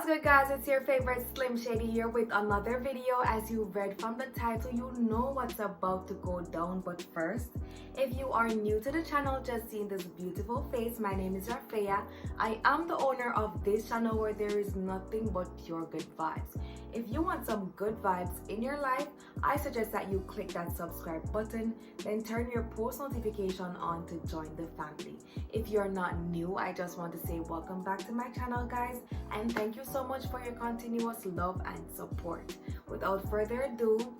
What's good, guys? It's your favorite Slim Shady here with another video. As you read from the title, you know what's about to go down. But first, if you are new to the channel, just seeing this beautiful face, my name is Rafaya. I am the owner of this channel where there is nothing but pure good vibes. If you want some good vibes in your life, I suggest that you click that subscribe button, then turn your post notification on to join the family. If you're not new, I just want to say welcome back to my channel, guys, and thank you so much for your continuous love and support. Without further ado,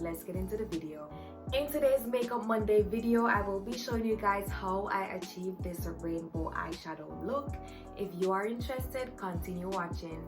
let's get into the video. In today's Makeup Monday video, I will be showing you guys how I achieved this rainbow eyeshadow look. If you are interested, continue watching.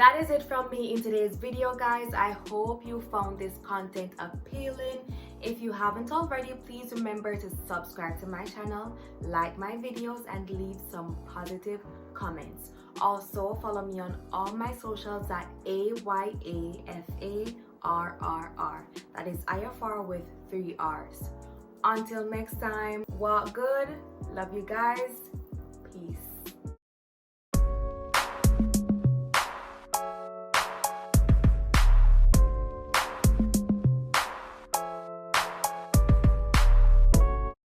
that is it from me in today's video, guys. I hope you found this content appealing. If you haven't already, please remember to subscribe to my channel, like my videos, and leave some positive comments. Also, follow me on all my socials at AYAFARRR. That is Eyefar with 3 R's. Until next time, walk good. Love you guys. Peace.